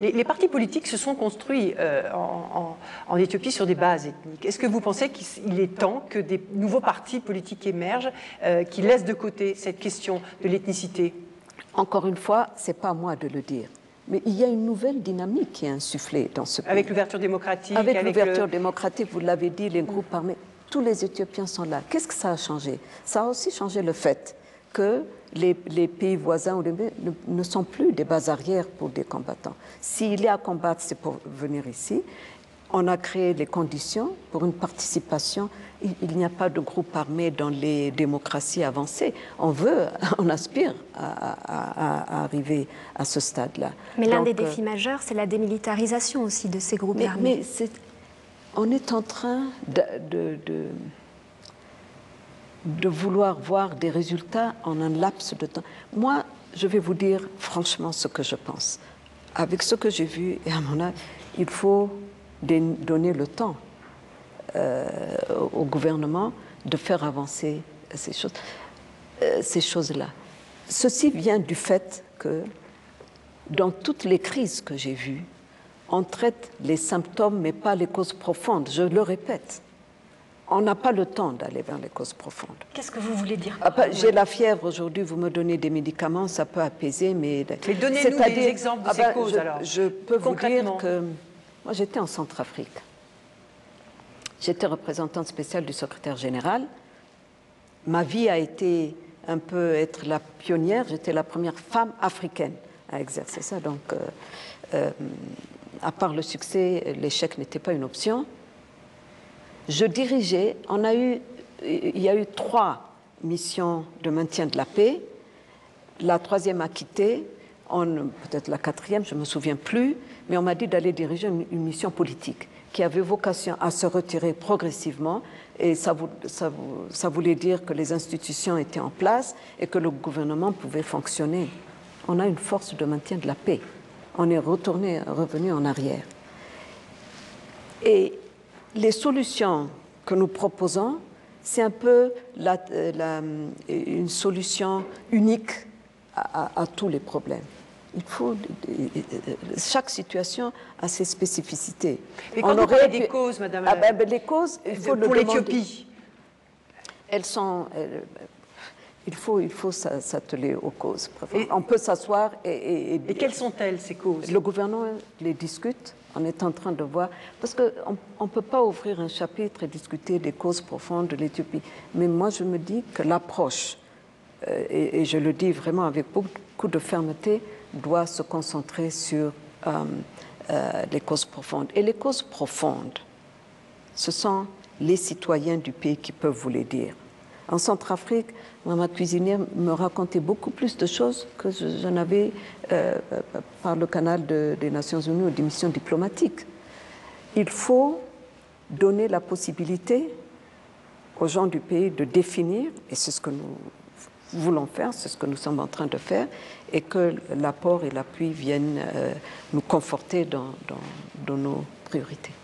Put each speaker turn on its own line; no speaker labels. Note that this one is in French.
Les partis politiques se sont construits en Éthiopie sur des bases ethniques. Est-ce que vous pensez qu'il est temps que des nouveaux partis politiques émergent qui laissent de côté cette question de l'ethnicité?
Encore une fois, ce n'est pas à moi de le dire. Mais il y a une nouvelle dynamique qui est insufflée dans ce pays.
Avec l'ouverture démocratique.
Avec l'ouverture démocratique, vous l'avez dit, les groupes armés, tous les Éthiopiens sont là. Qu'est-ce que ça a changé? Ça a aussi changé le fait que les pays voisins ne sont plus des bases arrières pour des combattants. S'il y a à combattre, c'est pour venir ici. On a créé les conditions pour une participation. Il n'y a pas de groupe armé dans les démocraties avancées. On aspire à arriver à ce stade-là.
Mais l'un des défis majeurs, c'est la démilitarisation aussi de ces groupes armés.
Mais on est en train de vouloir voir des résultats en un laps de temps. Moi, je vais vous dire franchement ce que je pense. Avec ce que j'ai vu, et à mon avis, il faut donner le temps au gouvernement de faire avancer ces choses-là. Ceci vient du fait que dans toutes les crises que j'ai vues, on traite les symptômes mais pas les causes profondes. Je le répète. On n'a pas le temps d'aller vers les causes profondes.
Qu'est-ce que vous voulez dire?
J'ai la fièvre aujourd'hui, vous me donnez des médicaments, ça peut apaiser, mais
donnez-nous des exemples de ces causes, alors.
Je peux vous dire que moi, j'étais en Centrafrique. J'étais représentante spéciale du secrétaire général. Ma vie a été un peu être la pionnière. J'étais la première femme africaine à exercer ça. Donc, à part le succès, l'échec n'était pas une option. Je dirigeais, il y a eu 3 missions de maintien de la paix. La 3e a quitté, peut-être la 4e, je ne me souviens plus, mais on m'a dit d'aller diriger une mission politique qui avait vocation à se retirer progressivement, et ça voulait dire que les institutions étaient en place et que le gouvernement pouvait fonctionner. On a une force de maintien de la paix. On est revenu en arrière. Et les solutions que nous proposons, c'est un peu une solution unique à tous les problèmes. Chaque situation a ses spécificités.
Mais quand on aurait des causes, Madame
les causes, il faut
pour l'Éthiopie,
elles sont... Il faut s'atteler aux causes. On peut s'asseoir et
quelles sont-elles, ces causes?
Le gouvernement les discute. On est en train de voir... Parce qu'on ne peut pas ouvrir un chapitre et discuter des causes profondes de l'Éthiopie. Mais moi, je me dis que l'approche, et je le dis vraiment avec beaucoup de fermeté, doit se concentrer sur les causes profondes. Et les causes profondes, ce sont les citoyens du pays qui peuvent vous les dire. En Centrafrique, ma cuisinière me racontait beaucoup plus de choses que je n'avais par le canal des Nations Unies ou des missions diplomatiques. Il faut donner la possibilité aux gens du pays de définir, et c'est ce que nous voulons faire, c'est ce que nous sommes en train de faire, et que l'apport et l'appui viennent nous conforter dans nos priorités.